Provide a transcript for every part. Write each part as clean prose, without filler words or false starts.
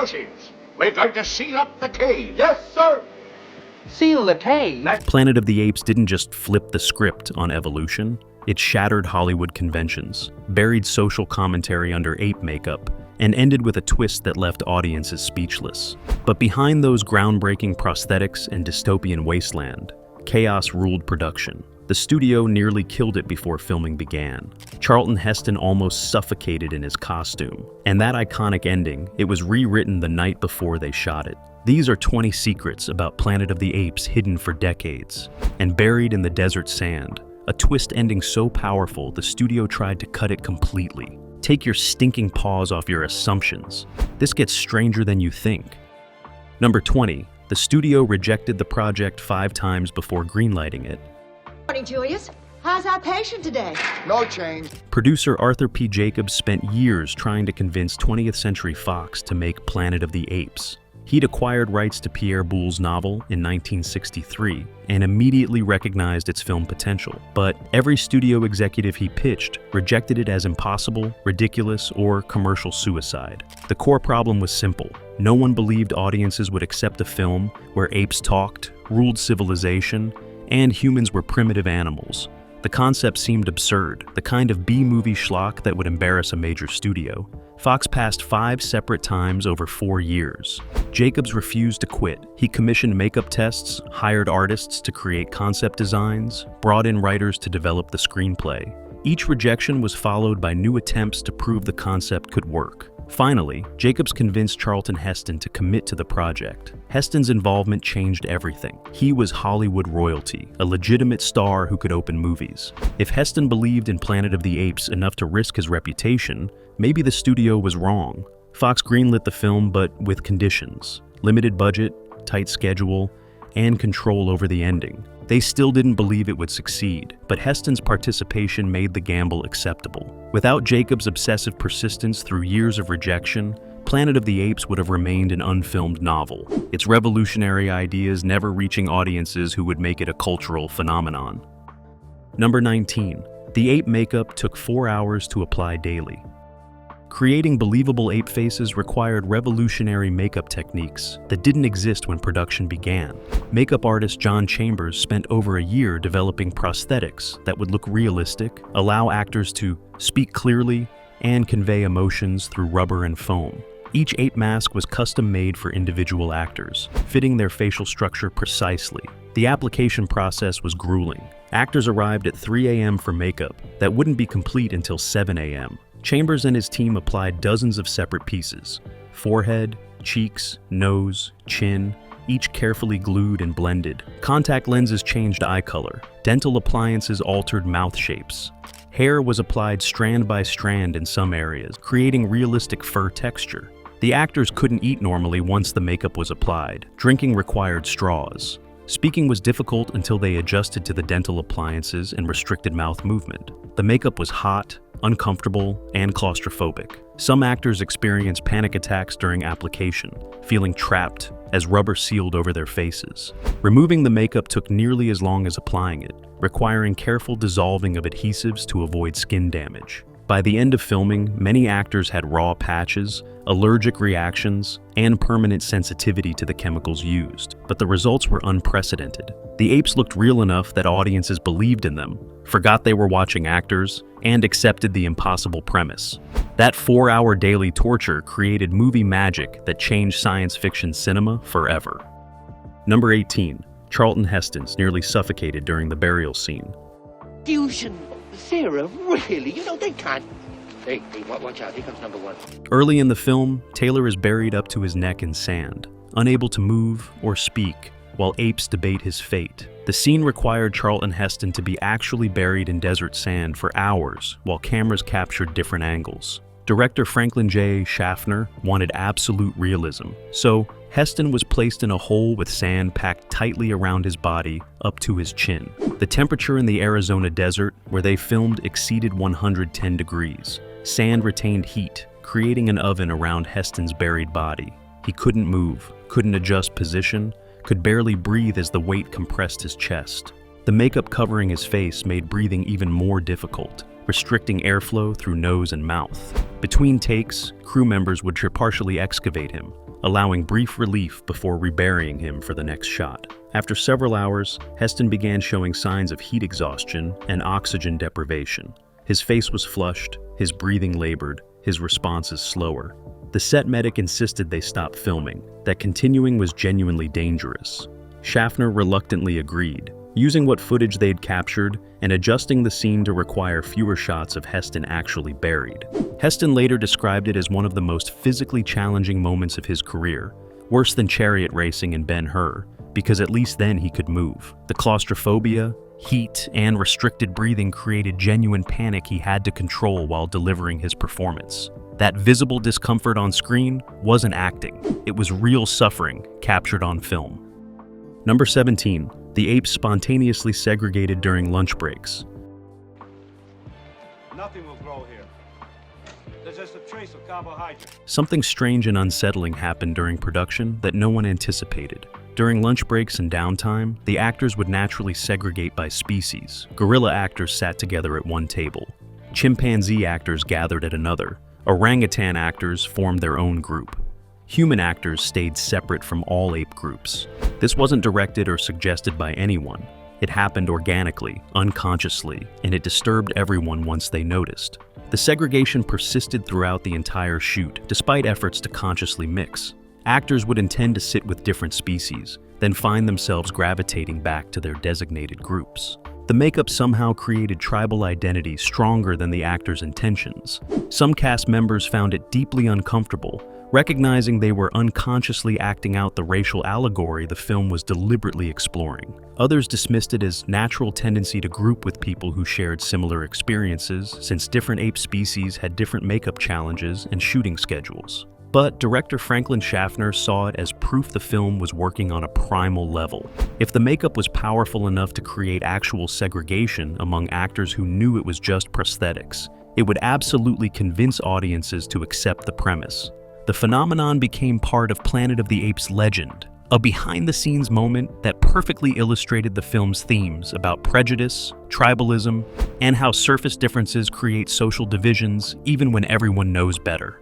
bushes. We're going to seal up the cave. Yes, sir. Seal the cave. Planet of the Apes didn't just flip the script on evolution, it shattered Hollywood conventions, buried social commentary under ape makeup, and ended with a twist that left audiences speechless. But behind those groundbreaking prosthetics and dystopian wasteland, chaos ruled production. The studio nearly killed it before filming began. Charlton Heston almost suffocated in his costume. And that iconic ending, it was rewritten the night before they shot it. These are 20 secrets about Planet of the Apes hidden for decades. And buried in the desert sand, a twist ending so powerful the studio tried to cut it completely. Take your stinking paws off your assumptions. This gets stranger than you think. Number 20. The studio rejected the project 5 times before greenlighting it. Morning, Julius. How's our patient today? No change. Producer Arthur P. Jacobs spent years trying to convince 20th Century Fox to make Planet of the Apes. He'd acquired rights to Pierre Boulle's novel in 1963 and immediately recognized its film potential. But every studio executive he pitched rejected it as impossible, ridiculous, or commercial suicide. The core problem was simple. No one believed audiences would accept a film where apes talked, ruled civilization, and humans were primitive animals. The concept seemed absurd, the kind of B-movie schlock that would embarrass a major studio. Fox passed 5 separate times over 4 years. Jacobs refused to quit. He commissioned makeup tests, hired artists to create concept designs, brought in writers to develop the screenplay. Each rejection was followed by new attempts to prove the concept could work. Finally, Jacobs convinced Charlton Heston to commit to the project. Heston's involvement changed everything. He was Hollywood royalty, a legitimate star who could open movies. If Heston believed in Planet of the Apes enough to risk his reputation, maybe the studio was wrong. Fox greenlit the film, but with conditions: limited budget, tight schedule, and control over the ending. They still didn't believe it would succeed, but Heston's participation made the gamble acceptable. Without Jacobs' obsessive persistence through years of rejection, Planet of the Apes would have remained an unfilmed novel, its revolutionary ideas never reaching audiences who would make it a cultural phenomenon. Number 19. The ape makeup took 4 hours to apply daily. Creating believable ape faces required revolutionary makeup techniques that didn't exist when production began. Makeup artist John Chambers spent over a year developing prosthetics that would look realistic, allow actors to speak clearly, and convey emotions through rubber and foam. Each ape mask was custom-made for individual actors, fitting their facial structure precisely. The application process was grueling. Actors arrived at 3 a.m. for makeup that wouldn't be complete until 7 a.m. Chambers and his team applied dozens of separate pieces: forehead, cheeks, nose, chin, each carefully glued and blended. Contact lenses changed eye color. Dental appliances altered mouth shapes. Hair was applied strand by strand in some areas, creating realistic fur texture. The actors couldn't eat normally once the makeup was applied. Drinking required straws. Speaking was difficult until they adjusted to the dental appliances and restricted mouth movement. The makeup was hot, uncomfortable, and claustrophobic. Some actors experienced panic attacks during application, feeling trapped as rubber sealed over their faces. Removing the makeup took nearly as long as applying it, requiring careful dissolving of adhesives to avoid skin damage. By the end of filming, many actors had raw patches, allergic reactions, and permanent sensitivity to the chemicals used, but the results were unprecedented. The apes looked real enough that audiences believed in them, forgot they were watching actors, and accepted the impossible premise. That 4-hour daily torture created movie magic that changed science fiction cinema forever. Number 18. Charlton Heston's nearly suffocated during the burial scene. Fusion. Sarah, really? They can't. Hey, watch out. Here comes number 1. Early in the film, Taylor is buried up to his neck in sand, unable to move or speak, while apes debate his fate. The scene required Charlton Heston to be actually buried in desert sand for hours, while cameras captured different angles. Director Franklin J. Schaffner wanted absolute realism, so Heston was placed in a hole with sand packed tightly around his body up to his chin. The temperature in the Arizona desert where they filmed exceeded 110 degrees. Sand retained heat, creating an oven around Heston's buried body. He couldn't move, couldn't adjust position, could barely breathe as the weight compressed his chest. The makeup covering his face made breathing even more difficult, restricting airflow through nose and mouth. Between takes, crew members would partially excavate him, allowing brief relief before reburying him for the next shot. After several hours, Heston began showing signs of heat exhaustion and oxygen deprivation. His face was flushed, his breathing labored, his responses slower. The set medic insisted they stop filming, that continuing was genuinely dangerous. Schaffner reluctantly agreed, using what footage they'd captured and adjusting the scene to require fewer shots of Heston actually buried. Heston later described it as one of the most physically challenging moments of his career, worse than chariot racing in Ben-Hur, because at least then he could move. The claustrophobia, heat, and restricted breathing created genuine panic he had to control while delivering his performance. That visible discomfort on screen wasn't acting, it was real suffering captured on film. Number 17. The apes spontaneously segregated during lunch breaks. Nothing will grow here. There's just a trace of carbohydrate. Something strange and unsettling happened during production that no one anticipated. During lunch breaks and downtime, the actors would naturally segregate by species. Gorilla actors sat together at one table. Chimpanzee actors gathered at another. Orangutan actors formed their own group. Human actors stayed separate from all ape groups. This wasn't directed or suggested by anyone. It happened organically, unconsciously, and it disturbed everyone once they noticed. The segregation persisted throughout the entire shoot, despite efforts to consciously mix. Actors would intend to sit with different species, then find themselves gravitating back to their designated groups. The makeup somehow created tribal identity stronger than the actors' intentions. Some cast members found it deeply uncomfortable, recognizing they were unconsciously acting out the racial allegory the film was deliberately exploring. Others dismissed it as natural tendency to group with people who shared similar experiences, since different ape species had different makeup challenges and shooting schedules. But director Franklin Schaffner saw it as proof the film was working on a primal level. If the makeup was powerful enough to create actual segregation among actors who knew it was just prosthetics, it would absolutely convince audiences to accept the premise. The phenomenon became part of Planet of the Apes legend, a behind-the-scenes moment that perfectly illustrated the film's themes about prejudice, tribalism, and how surface differences create social divisions even when everyone knows better.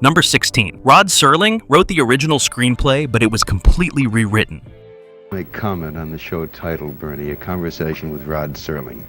Number 16. Rod Serling wrote the original screenplay, but it was completely rewritten. Make comment on the show title, Bernie, A Conversation with Rod Serling,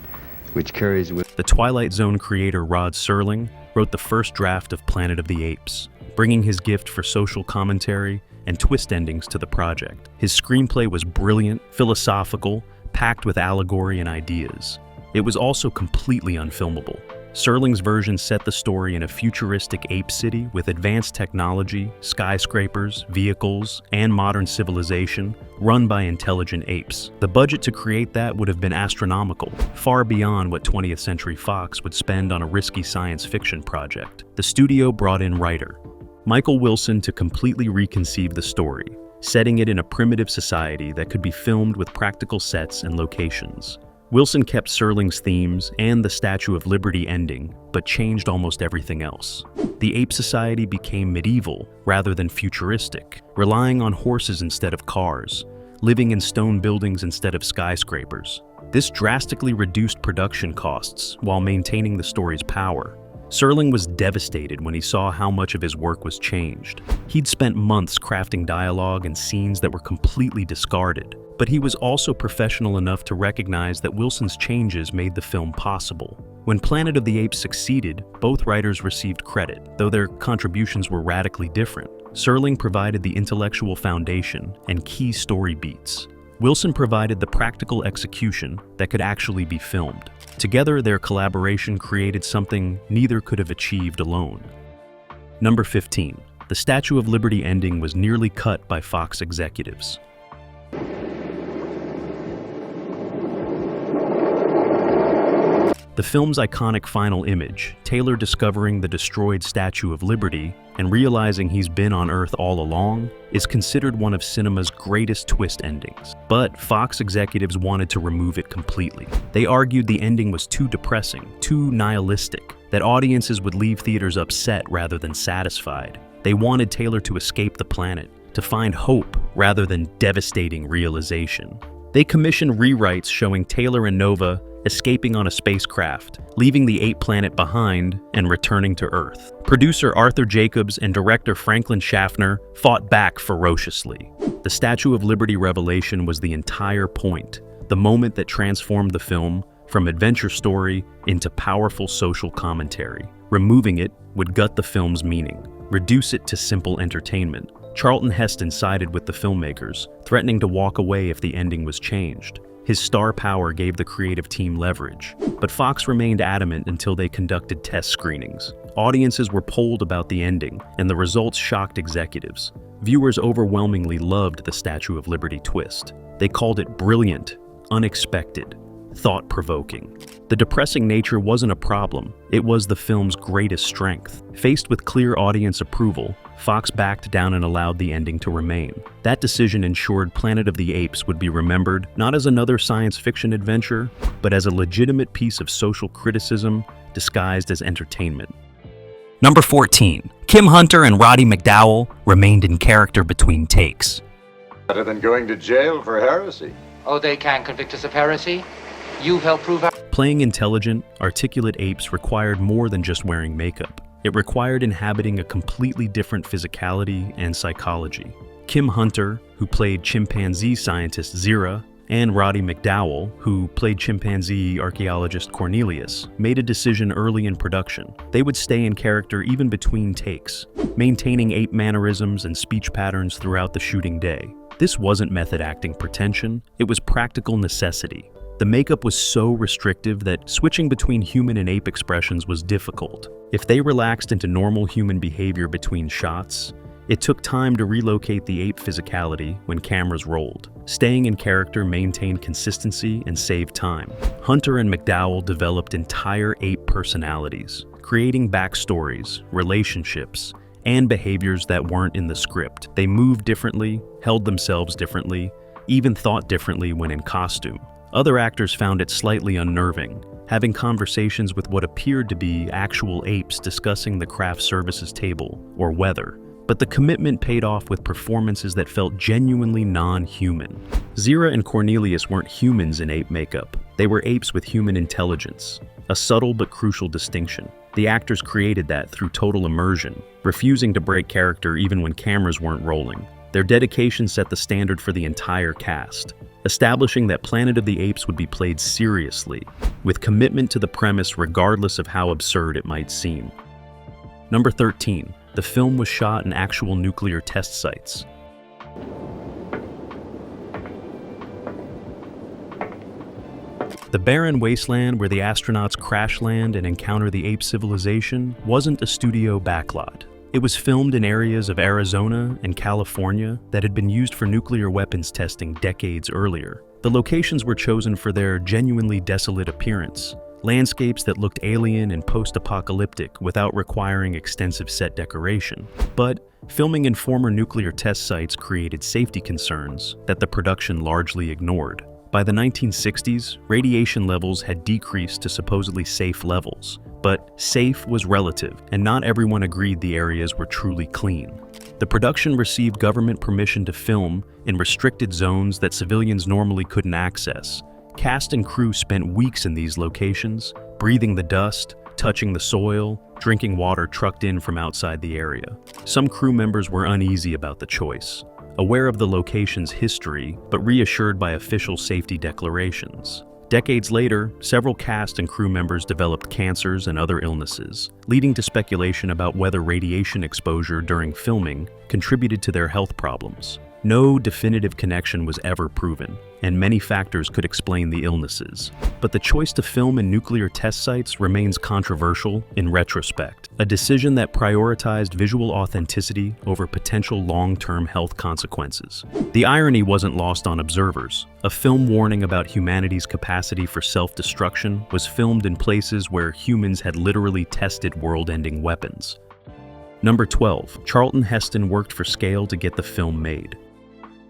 which carries with... The Twilight Zone creator Rod Serling wrote the first draft of Planet of the Apes, bringing his gift for social commentary and twist endings to the project. His screenplay was brilliant, philosophical, packed with allegory and ideas. It was also completely unfilmable. Serling's version set the story in a futuristic ape city with advanced technology, skyscrapers, vehicles, and modern civilization run by intelligent apes. The budget to create that would have been astronomical, far beyond what 20th Century Fox would spend on a risky science fiction project. The studio brought in writer Michael Wilson to completely reconceive the story, setting it in a primitive society that could be filmed with practical sets and locations. Wilson kept Serling's themes and the Statue of Liberty ending, but changed almost everything else. The ape society became medieval rather than futuristic, relying on horses instead of cars, living in stone buildings instead of skyscrapers. This drastically reduced production costs while maintaining the story's power. Serling was devastated when he saw how much of his work was changed. He'd spent months crafting dialogue and scenes that were completely discarded, but he was also professional enough to recognize that Wilson's changes made the film possible. When Planet of the Apes succeeded, both writers received credit, though their contributions were radically different. Serling provided the intellectual foundation and key story beats. Wilson provided the practical execution that could actually be filmed. Together, their collaboration created something neither could have achieved alone. Number 15. The Statue of Liberty ending was nearly cut by Fox executives. The film's iconic final image, Taylor discovering the destroyed Statue of Liberty and realizing he's been on Earth all along, is considered one of cinema's greatest twist endings. But Fox executives wanted to remove it completely. They argued the ending was too depressing, too nihilistic, that audiences would leave theaters upset rather than satisfied. They wanted Taylor to escape the planet, to find hope rather than devastating realization. They commissioned rewrites showing Taylor and Nova escaping on a spacecraft, leaving the ape planet behind and returning to Earth. Producer Arthur Jacobs and director Franklin Schaffner fought back ferociously. The Statue of Liberty revelation was the entire point, the moment that transformed the film from adventure story into powerful social commentary. Removing it would gut the film's meaning, reduce it to simple entertainment. Charlton Heston sided with the filmmakers, threatening to walk away if the ending was changed. His star power gave the creative team leverage, but Fox remained adamant until they conducted test screenings. Audiences were polled about the ending, and the results shocked executives. Viewers overwhelmingly loved the Statue of Liberty twist. They called it brilliant, unexpected, thought-provoking. The depressing nature wasn't a problem, it was the film's greatest strength. Faced with clear audience approval, Fox backed down and allowed the ending to remain. That decision ensured Planet of the Apes would be remembered not as another science fiction adventure, but as a legitimate piece of social criticism disguised as entertainment. Number 14. Kim Hunter and Roddy McDowall remained in character between takes. Better than going to jail for heresy. Oh, they can't convict us of heresy? You've helped prove our... Playing intelligent, articulate apes required more than just wearing makeup. It required inhabiting a completely different physicality and psychology. Kim Hunter, who played chimpanzee scientist Zira, and Roddy McDowall, who played chimpanzee archaeologist Cornelius, made a decision early in production. They would stay in character even between takes, maintaining ape mannerisms and speech patterns throughout the shooting day. This wasn't method acting pretension, it was practical necessity. The makeup was so restrictive that switching between human and ape expressions was difficult. If they relaxed into normal human behavior between shots, it took time to relocate the ape physicality when cameras rolled. Staying in character maintained consistency and saved time. Hunter and McDowall developed entire ape personalities, creating backstories, relationships, and behaviors that weren't in the script. They moved differently, held themselves differently, even thought differently when in costume. Other actors found it slightly unnerving, having conversations with what appeared to be actual apes discussing the craft services table or weather. But the commitment paid off with performances that felt genuinely non-human. Zira and Cornelius weren't humans in ape makeup. They were apes with human intelligence, a subtle but crucial distinction. The actors created that through total immersion, refusing to break character even when cameras weren't rolling. Their dedication set the standard for the entire cast, establishing that Planet of the Apes would be played seriously, with commitment to the premise regardless of how absurd it might seem. Number 13. The film was shot in actual nuclear test sites. The barren wasteland where the astronauts crash land and encounter the ape civilization wasn't a studio backlot. It was filmed in areas of Arizona and California that had been used for nuclear weapons testing decades earlier. The locations were chosen for their genuinely desolate appearance, landscapes that looked alien and post-apocalyptic without requiring extensive set decoration. But filming in former nuclear test sites created safety concerns that the production largely ignored. By the 1960s, radiation levels had decreased to supposedly safe levels. But safe was relative, and not everyone agreed the areas were truly clean. The production received government permission to film in restricted zones that civilians normally couldn't access. Cast and crew spent weeks in these locations, breathing the dust, touching the soil, drinking water trucked in from outside the area. Some crew members were uneasy about the choice, aware of the location's history, but reassured by official safety declarations. Decades later, several cast and crew members developed cancers and other illnesses, leading to speculation about whether radiation exposure during filming contributed to their health problems. No definitive connection was ever proven, and many factors could explain the illnesses. But the choice to film in nuclear test sites remains controversial in retrospect, a decision that prioritized visual authenticity over potential long-term health consequences. The irony wasn't lost on observers. A film warning about humanity's capacity for self-destruction was filmed in places where humans had literally tested world-ending weapons. Number 12. Charlton Heston worked for scale to get the film made.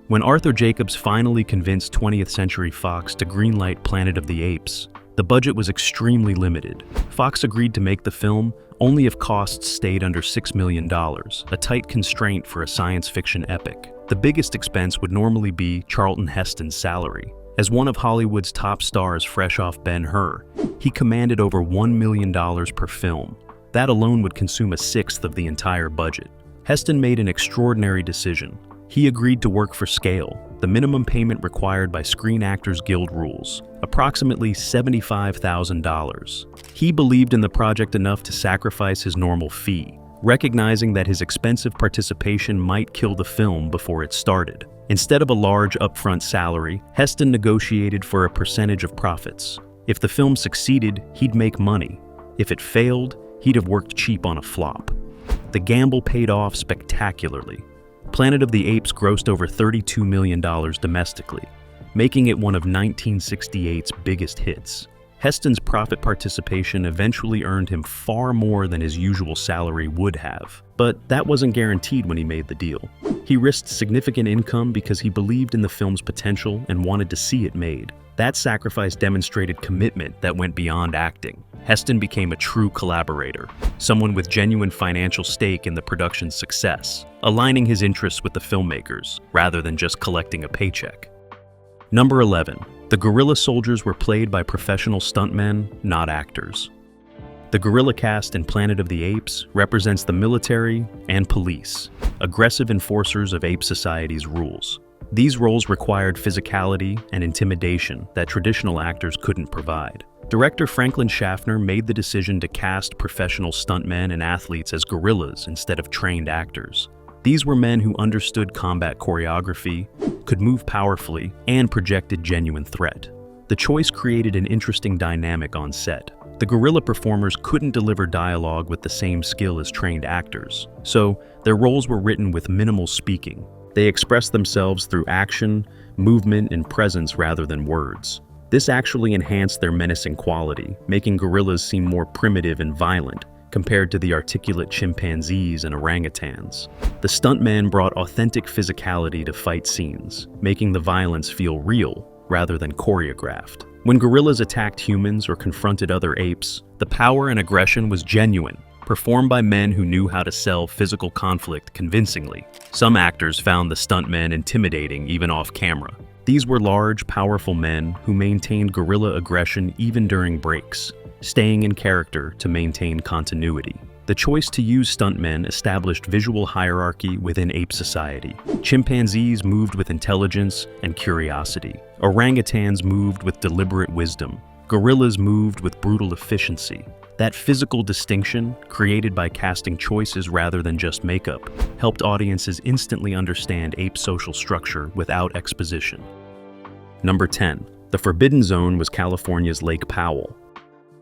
When Arthur Jacobs finally convinced 20th Century Fox to greenlight Planet of the Apes, the budget was extremely limited. Fox agreed to make the film only if costs stayed under $6 million, a tight constraint for a science fiction epic. The biggest expense would normally be Charlton Heston's salary. As one of Hollywood's top stars fresh off Ben-Hur, he commanded over $1 million per film. That alone would consume a sixth of the entire budget. Heston made an extraordinary decision. He agreed to work for scale, the minimum payment required by Screen Actors Guild rules, approximately $75,000. He believed in the project enough to sacrifice his normal fee, recognizing that his expensive participation might kill the film before it started. Instead of a large upfront salary, Heston negotiated for a percentage of profits. If the film succeeded, he'd make money. If it failed, he'd have worked cheap on a flop. The gamble paid off spectacularly. Planet of the Apes grossed over $32 million domestically, making it one of 1968's biggest hits. Heston's profit participation eventually earned him far more than his usual salary would have, but that wasn't guaranteed when he made the deal. He risked significant income because he believed in the film's potential and wanted to see it made. That sacrifice demonstrated commitment that went beyond acting. Heston became a true collaborator, someone with genuine financial stake in the production's success, aligning his interests with the filmmakers rather than just collecting a paycheck. Number 11. The guerrilla soldiers were played by professional stuntmen, not actors. The guerrilla cast in Planet of the Apes represents the military and police, aggressive enforcers of ape society's rules. These roles required physicality and intimidation that traditional actors couldn't provide. Director Franklin Schaffner made the decision to cast professional stuntmen and athletes as guerrillas instead of trained actors. These were men who understood combat choreography, could move powerfully, and projected genuine threat. The choice created an interesting dynamic on set. The guerrilla performers couldn't deliver dialogue with the same skill as trained actors, so their roles were written with minimal speaking. They expressed themselves through action, movement, and presence rather than words. This actually enhanced their menacing quality, making gorillas seem more primitive and violent compared to the articulate chimpanzees and orangutans. The stuntmen brought authentic physicality to fight scenes, making the violence feel real rather than choreographed. When gorillas attacked humans or confronted other apes, the power and aggression was genuine, performed by men who knew how to sell physical conflict convincingly. Some actors found the stuntmen intimidating even off camera. These were large, powerful men who maintained guerrilla aggression even during breaks, staying in character to maintain continuity. The choice to use stuntmen established visual hierarchy within ape society. Chimpanzees moved with intelligence and curiosity. Orangutans moved with deliberate wisdom. Gorillas moved with brutal efficiency. That physical distinction, created by casting choices rather than just makeup, helped audiences instantly understand ape social structure without exposition. Number 10. The Forbidden Zone was California's Lake Powell.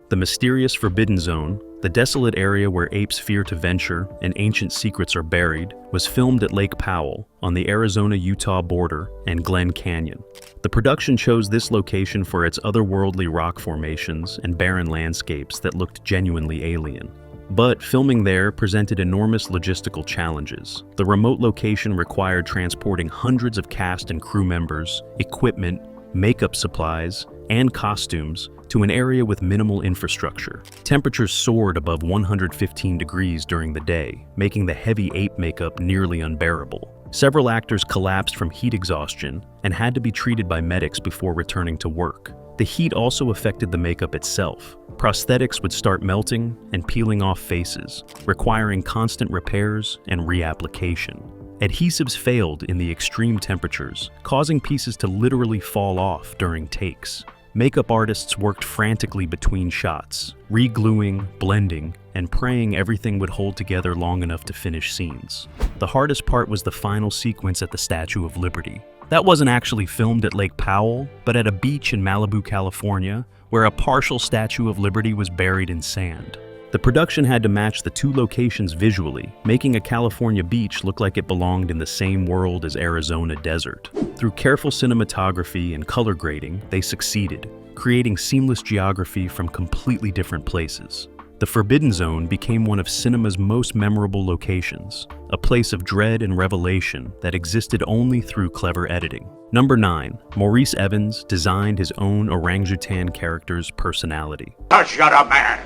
The mysterious Forbidden Zone, the desolate area where apes fear to venture and ancient secrets are buried, was filmed at Lake Powell on the Arizona-Utah border and Glen Canyon. The production chose this location for its otherworldly rock formations and barren landscapes that looked genuinely alien. But filming there presented enormous logistical challenges. The remote location required transporting hundreds of cast and crew members, equipment, makeup supplies, and costumes to an area with minimal infrastructure. Temperatures soared above 115 degrees during the day, making the heavy ape makeup nearly unbearable. Several actors collapsed from heat exhaustion and had to be treated by medics before returning to work. The heat also affected the makeup itself. Prosthetics would start melting and peeling off faces, requiring constant repairs and reapplication. Adhesives failed in the extreme temperatures, causing pieces to literally fall off during takes. Makeup artists worked frantically between shots, re-gluing, blending, and praying everything would hold together long enough to finish scenes. The hardest part was the final sequence at the Statue of Liberty. That wasn't actually filmed at Lake Powell, but at a beach in Malibu, California, where a partial Statue of Liberty was buried in sand. The production had to match the two locations visually, making a California beach look like it belonged in the same world as Arizona desert. Through careful cinematography and color grading, they succeeded, creating seamless geography from completely different places. The Forbidden Zone became one of cinema's most memorable locations, a place of dread and revelation that existed only through clever editing. Number 9. Maurice Evans designed his own orangutan character's personality. Hush, you're a man.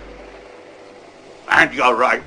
And you're right.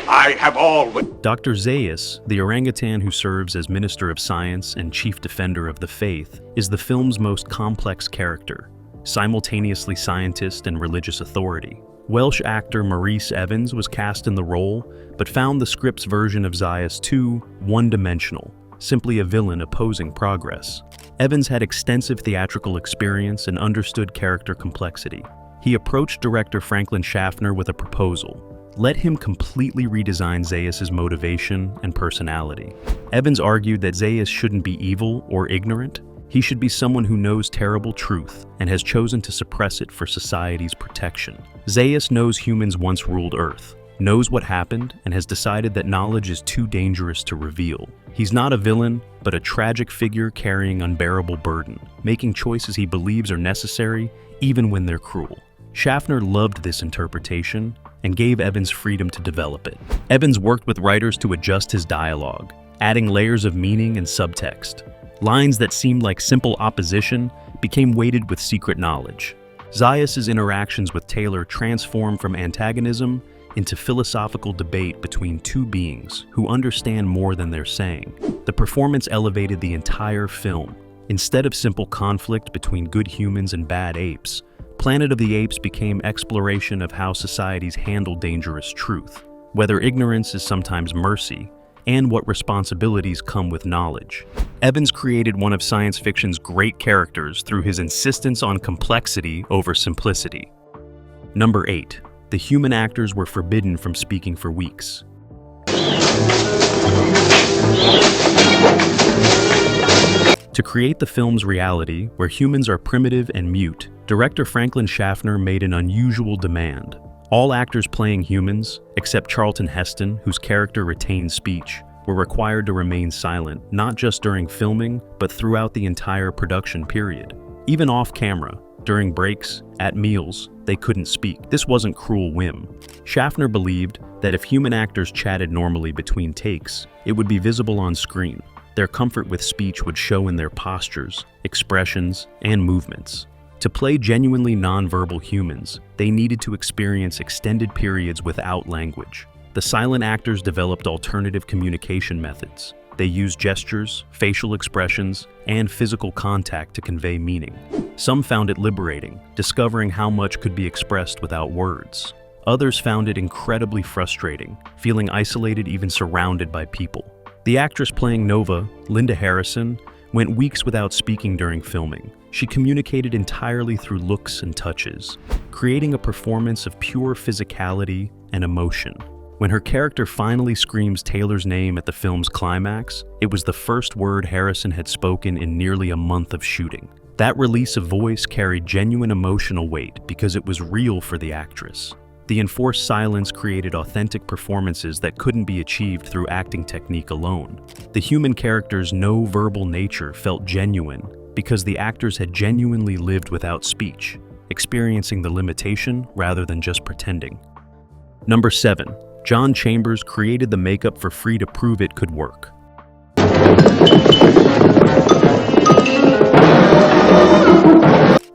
I have always... Dr. Zaius, the orangutan who serves as Minister of Science and Chief Defender of the Faith, is the film's most complex character, simultaneously scientist and religious authority. Welsh actor Maurice Evans was cast in the role, but found the script's version of Zaius too one-dimensional, simply a villain opposing progress. Evans had extensive theatrical experience and understood character complexity. He approached director Franklin Schaffner with a proposal. Let him completely redesign Zaius' motivation and personality. Evans argued that Zaius shouldn't be evil or ignorant. He should be someone who knows terrible truth and has chosen to suppress it for society's protection. Zaius knows humans once ruled Earth, knows what happened, and has decided that knowledge is too dangerous to reveal. He's not a villain, but a tragic figure carrying unbearable burden, making choices he believes are necessary even when they're cruel. Schaffner loved this interpretation and gave Evans freedom to develop it. Evans worked with writers to adjust his dialogue, adding layers of meaning and subtext. Lines that seemed like simple opposition became weighted with secret knowledge. Zaius' interactions with Taylor transformed from antagonism into philosophical debate between two beings who understand more than they're saying. The performance elevated the entire film. Instead of simple conflict between good humans and bad apes, Planet of the Apes became exploration of how societies handle dangerous truth, whether ignorance is sometimes mercy, and what responsibilities come with knowledge. Evans created one of science fiction's great characters through his insistence on complexity over simplicity. Number 8. The human actors were forbidden from speaking for weeks. To create the film's reality, where humans are primitive and mute, director Franklin Schaffner made an unusual demand. All actors playing humans, except Charlton Heston, whose character retained speech, were required to remain silent, not just during filming, but throughout the entire production period. Even off-camera, during breaks, at meals, they couldn't speak. This wasn't cruel whim. Schaffner believed that if human actors chatted normally between takes, it would be visible on screen. Their comfort with speech would show in their postures, expressions, and movements. To play genuinely nonverbal humans, they needed to experience extended periods without language. The silent actors developed alternative communication methods. They used gestures, facial expressions, and physical contact to convey meaning. Some found it liberating, discovering how much could be expressed without words. Others found it incredibly frustrating, feeling isolated even surrounded by people. The actress playing Nova, Linda Harrison, went weeks without speaking during filming. She communicated entirely through looks and touches, creating a performance of pure physicality and emotion. When her character finally screams Taylor's name at the film's climax, it was the first word Harrison had spoken in nearly a month of shooting. That release of voice carried genuine emotional weight because it was real for the actress. The enforced silence created authentic performances that couldn't be achieved through acting technique alone. The human character's no-verbal nature felt genuine because the actors had genuinely lived without speech, experiencing the limitation rather than just pretending. Number 7. John Chambers created the makeup for free to prove it could work.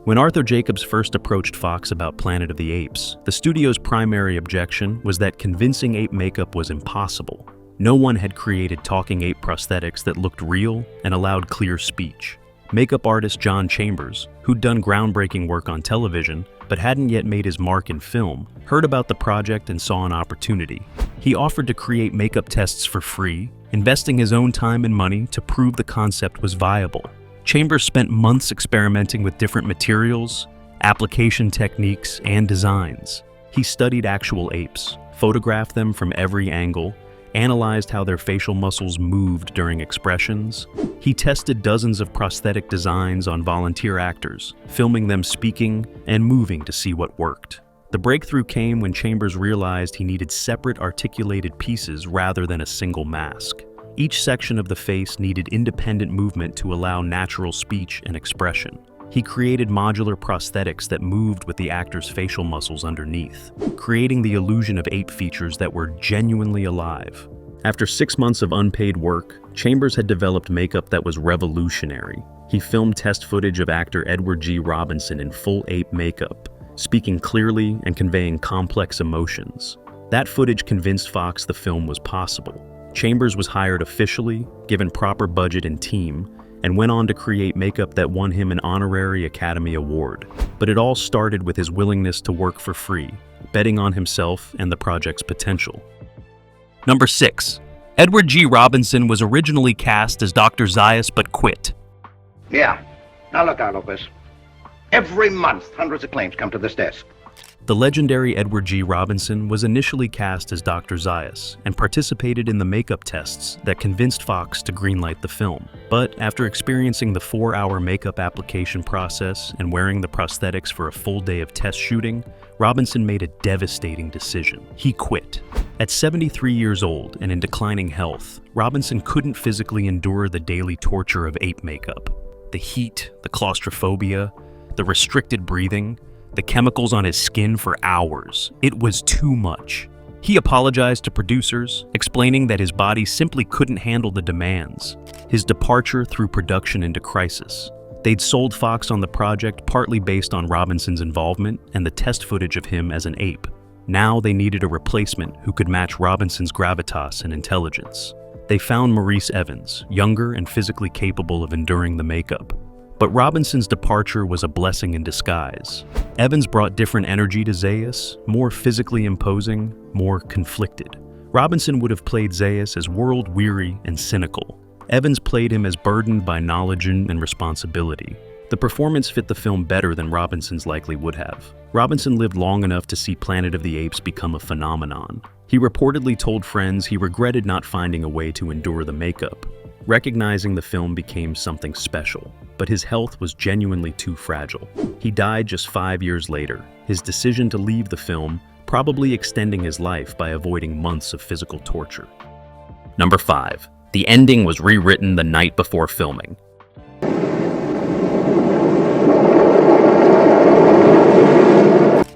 When Arthur Jacobs first approached Fox about Planet of the Apes, the studio's primary objection was that convincing ape makeup was impossible. No one had created talking ape prosthetics that looked real and allowed clear speech. Makeup artist John Chambers, who'd done groundbreaking work on television but hadn't yet made his mark in film, heard about the project and saw an opportunity. He offered to create makeup tests for free, investing his own time and money to prove the concept was viable. Chambers spent months experimenting with different materials, application techniques, and designs. He studied actual apes, photographed them from every angle, analyzed how their facial muscles moved during expressions. He tested dozens of prosthetic designs on volunteer actors, filming them speaking and moving to see what worked. The breakthrough came when Chambers realized he needed separate articulated pieces rather than a single mask. Each section of the face needed independent movement to allow natural speech and expression. He created modular prosthetics that moved with the actor's facial muscles underneath, creating the illusion of ape features that were genuinely alive. After 6 months of unpaid work, Chambers had developed makeup that was revolutionary. He filmed test footage of actor Edward G. Robinson in full ape makeup, speaking clearly and conveying complex emotions. That footage convinced Fox the film was possible. Chambers was hired officially, given proper budget and team, and went on to create makeup that won him an honorary Academy Award. But it all started with his willingness to work for free, betting on himself and the project's potential. Number 6. Edward G. Robinson was originally cast as Dr. Zaius but quit. Yeah. Now look out, Lopez. Every month, hundreds of claims come to this desk. The legendary Edward G. Robinson was initially cast as Dr. Zaius and participated in the makeup tests that convinced Fox to greenlight the film. But after experiencing the 4-hour makeup application process and wearing the prosthetics for a full day of test shooting, Robinson made a devastating decision. He quit. At 73 years old and in declining health, Robinson couldn't physically endure the daily torture of ape makeup. The heat, the claustrophobia, the restricted breathing, the chemicals on his skin for hours. It was too much. He apologized to producers, explaining that his body simply couldn't handle the demands. His departure threw production into crisis. They'd sold Fox on the project partly based on Robinson's involvement and the test footage of him as an ape. Now they needed a replacement who could match Robinson's gravitas and intelligence. They found Maurice Evans, younger and physically capable of enduring the makeup. But Robinson's departure was a blessing in disguise. Evans brought different energy to Zaius, more physically imposing, more conflicted. Robinson would have played Zaius as world-weary and cynical. Evans played him as burdened by knowledge and responsibility. The performance fit the film better than Robinson's likely would have. Robinson lived long enough to see Planet of the Apes become a phenomenon. He reportedly told friends he regretted not finding a way to endure the makeup. Recognizing the film became something special, but his health was genuinely too fragile. He died just 5 years later, his decision to leave the film probably extending his life by avoiding months of physical torture. Number 5. The ending was rewritten the night before filming.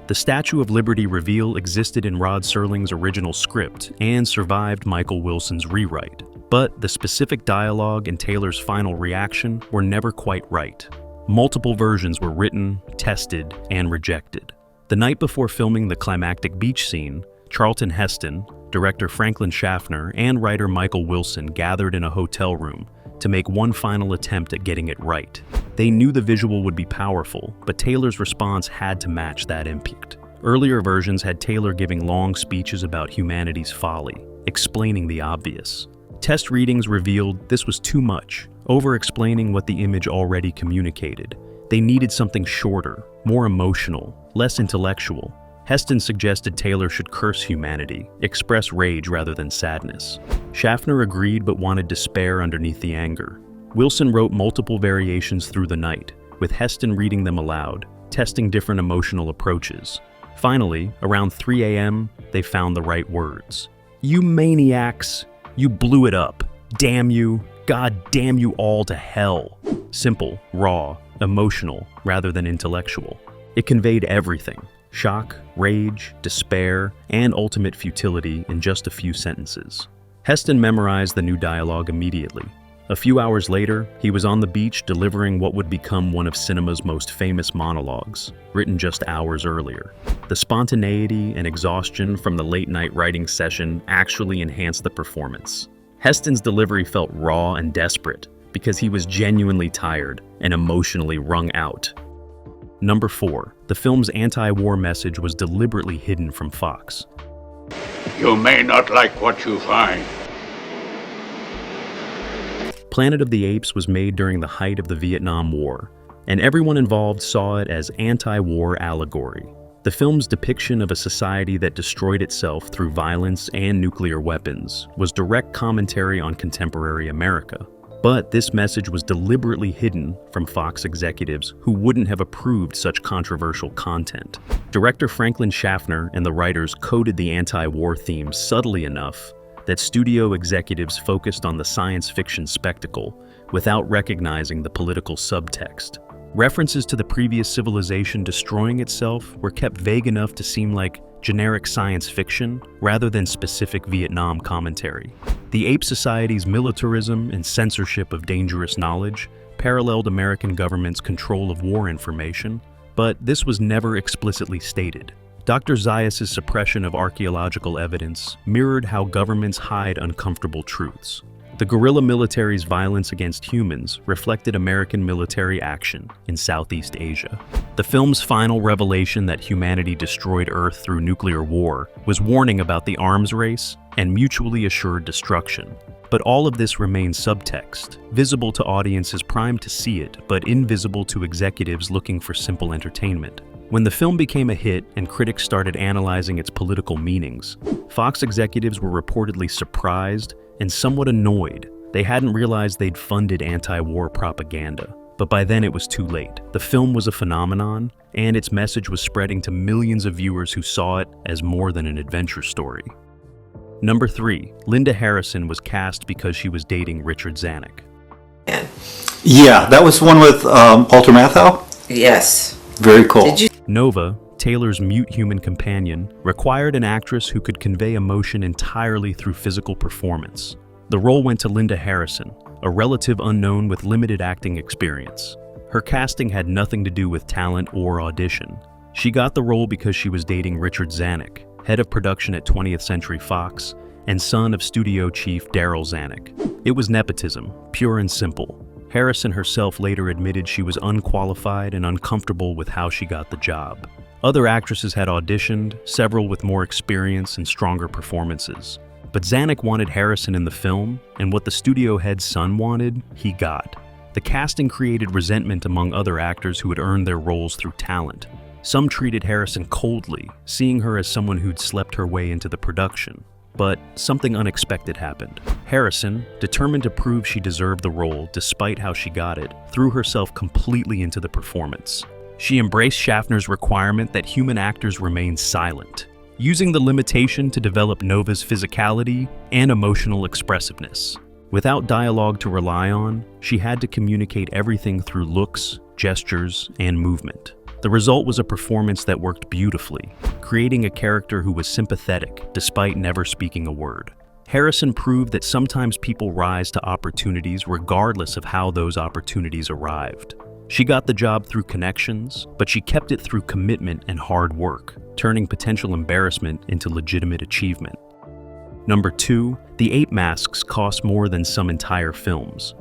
The Statue of Liberty reveal existed in Rod Serling's original script and survived Michael Wilson's rewrite. But the specific dialogue and Taylor's final reaction were never quite right. Multiple versions were written, tested, and rejected. The night before filming the climactic beach scene, Charlton Heston, director Franklin Schaffner, and writer Michael Wilson gathered in a hotel room to make one final attempt at getting it right. They knew the visual would be powerful, but Taylor's response had to match that impact. Earlier versions had Taylor giving long speeches about humanity's folly, explaining the obvious. Test readings revealed this was too much, over-explaining what the image already communicated. They needed something shorter, more emotional, less intellectual. Heston suggested Taylor should curse humanity, express rage rather than sadness. Schaffner agreed but wanted despair underneath the anger. Wilson wrote multiple variations through the night, with Heston reading them aloud, testing different emotional approaches. Finally, around 3 a.m., they found the right words. "You maniacs! You blew it up. Damn you. God damn you all to hell." Simple, raw, emotional, rather than intellectual. It conveyed everything: shock, rage, despair, and ultimate futility in just a few sentences. Heston memorized the new dialogue immediately. A few hours later, he was on the beach delivering what would become one of cinema's most famous monologues, written just hours earlier. The spontaneity and exhaustion from the late-night writing session actually enhanced the performance. Heston's delivery felt raw and desperate because he was genuinely tired and emotionally wrung out. Number 4. The film's anti-war message was deliberately hidden from Fox. You may not like what you find. Planet of the Apes was made during the height of the Vietnam War, and everyone involved saw it as anti-war allegory. The film's depiction of a society that destroyed itself through violence and nuclear weapons was direct commentary on contemporary America. But this message was deliberately hidden from Fox executives who wouldn't have approved such controversial content. Director Franklin Schaffner and the writers coded the anti-war theme subtly enough that studio executives focused on the science fiction spectacle without recognizing the political subtext. References to the previous civilization destroying itself were kept vague enough to seem like generic science fiction rather than specific Vietnam commentary. The Ape Society's militarism and censorship of dangerous knowledge paralleled American government's control of war information, but this was never explicitly stated. Dr. Zayas' suppression of archaeological evidence mirrored how governments hide uncomfortable truths. The guerrilla military's violence against humans reflected American military action in Southeast Asia. The film's final revelation that humanity destroyed Earth through nuclear war was warning about the arms race and mutually assured destruction. But all of this remains subtext, visible to audiences primed to see it, but invisible to executives looking for simple entertainment. When the film became a hit and critics started analyzing its political meanings, Fox executives were reportedly surprised and somewhat annoyed. They hadn't realized they'd funded anti-war propaganda. But by then it was too late. The film was a phenomenon, and its message was spreading to millions of viewers who saw it as more than an adventure story. Number 3, Linda Harrison was cast because she was dating Richard Zanuck. Yeah, that was one with Walter Matthau? Yes. Very cool. Nova, Taylor's mute human companion, required an actress who could convey emotion entirely through physical performance. The role went to Linda Harrison, a relative unknown with limited acting experience. Her casting had nothing to do with talent or audition. She got the role because she was dating Richard Zanuck, head of production at 20th Century Fox, and son of studio chief Daryl Zanuck. It was nepotism, pure and simple. Harrison herself later admitted she was unqualified and uncomfortable with how she got the job. Other actresses had auditioned, several with more experience and stronger performances. But Zanuck wanted Harrison in the film, and what the studio head's son wanted, he got. The casting created resentment among other actors who had earned their roles through talent. Some treated Harrison coldly, seeing her as someone who'd slept her way into the production. But something unexpected happened. Harrison, determined to prove she deserved the role despite how she got it, threw herself completely into the performance. She embraced Schaffner's requirement that human actors remain silent, using the limitation to develop Nova's physicality and emotional expressiveness. Without dialogue to rely on, she had to communicate everything through looks, gestures, and movement. The result was a performance that worked beautifully, creating a character who was sympathetic despite never speaking a word. Harrison proved that sometimes people rise to opportunities regardless of how those opportunities arrived. She got the job through connections, but she kept it through commitment and hard work, turning potential embarrassment into legitimate achievement. Number 2, the ape masks cost more than some entire films.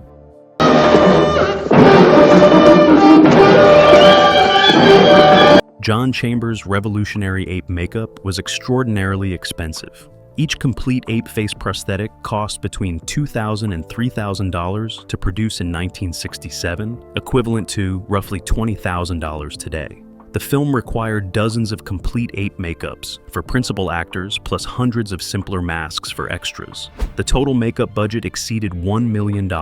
John Chambers' revolutionary ape makeup was extraordinarily expensive. Each complete ape face prosthetic cost between $2,000 and $3,000 to produce in 1967, equivalent to roughly $20,000 today. The film required dozens of complete ape makeups for principal actors, plus hundreds of simpler masks for extras. The total makeup budget exceeded $1 million,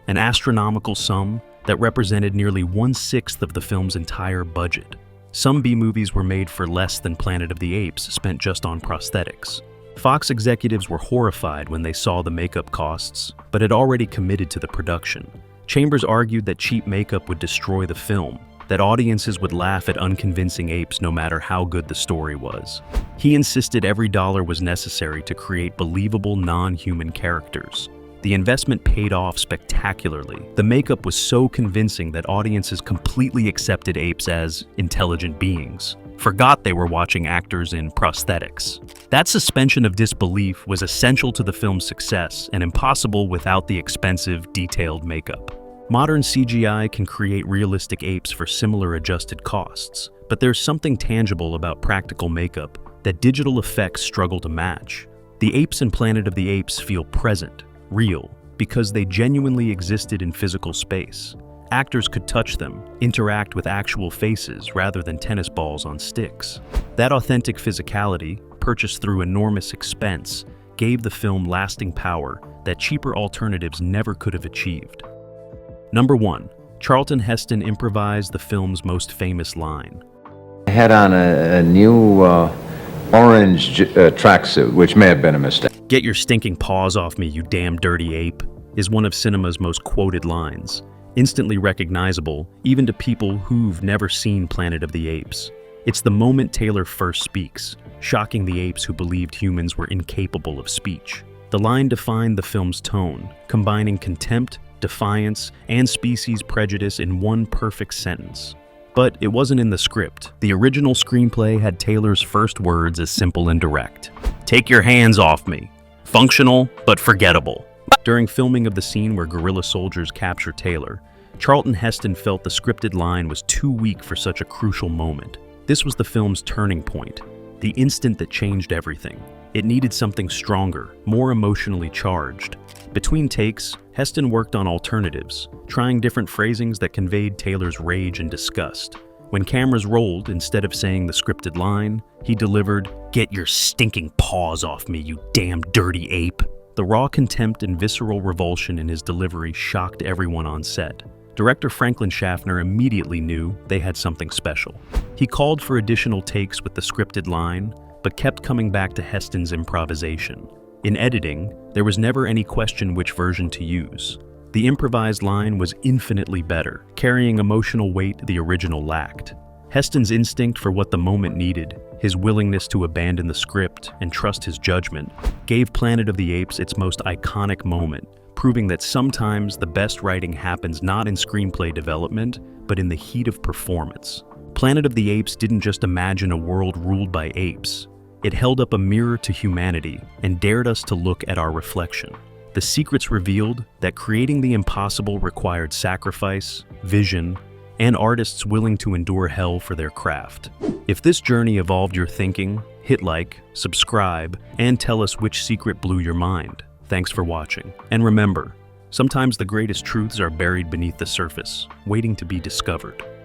an astronomical sum that represented nearly 1/6 of the film's entire budget. Some B-movies were made for less than Planet of the Apes, spent just on prosthetics. Fox executives were horrified when they saw the makeup costs, but had already committed to the production. Chambers argued that cheap makeup would destroy the film, that audiences would laugh at unconvincing apes no matter how good the story was. He insisted every dollar was necessary to create believable non-human characters. The investment paid off spectacularly. The makeup was so convincing that audiences completely accepted apes as intelligent beings, forgot they were watching actors in prosthetics. That suspension of disbelief was essential to the film's success and impossible without the expensive, detailed makeup. Modern CGI can create realistic apes for similar adjusted costs, but there's something tangible about practical makeup that digital effects struggle to match. The apes in Planet of the Apes feel present, real, because they genuinely existed in physical space. Actors could touch them, interact with actual faces rather than tennis balls on sticks. That authentic physicality, purchased through enormous expense, gave the film lasting power that cheaper alternatives never could have achieved. Number 1. Charlton Heston improvised the film's most famous line. I had on a new orange tracksuit, which may have been a mistake. "Get your stinking paws off me, you damn dirty ape," is one of cinema's most quoted lines, instantly recognizable even to people who've never seen Planet of the Apes. It's the moment Taylor first speaks, shocking the apes who believed humans were incapable of speech. The line defined the film's tone, combining contempt, defiance, and species prejudice in one perfect sentence. But it wasn't in the script. The original screenplay had Taylor's first words as simple and direct. "Take your hands off me. Functional, but forgettable." During filming of the scene where guerrilla soldiers capture Taylor, Charlton Heston felt the scripted line was too weak for such a crucial moment. This was the film's turning point, the instant that changed everything. It needed something stronger, more emotionally charged. Between takes, Heston worked on alternatives, trying different phrasings that conveyed Taylor's rage and disgust. When cameras rolled, instead of saying the scripted line, he delivered, "Get your stinking paws off me, you damn dirty ape." The raw contempt and visceral revulsion in his delivery shocked everyone on set. Director Franklin Schaffner immediately knew they had something special. He called for additional takes with the scripted line, but kept coming back to Heston's improvisation. In editing, there was never any question which version to use. The improvised line was infinitely better, carrying emotional weight the original lacked. Heston's instinct for what the moment needed, his willingness to abandon the script and trust his judgment, gave Planet of the Apes its most iconic moment, proving that sometimes the best writing happens not in screenplay development, but in the heat of performance. Planet of the Apes didn't just imagine a world ruled by apes. It held up a mirror to humanity and dared us to look at our reflection. The secrets revealed that creating the impossible required sacrifice, vision, and artists willing to endure hell for their craft. If this journey evolved your thinking, hit like, subscribe, and tell us which secret blew your mind. Thanks for watching. And remember, sometimes the greatest truths are buried beneath the surface, waiting to be discovered.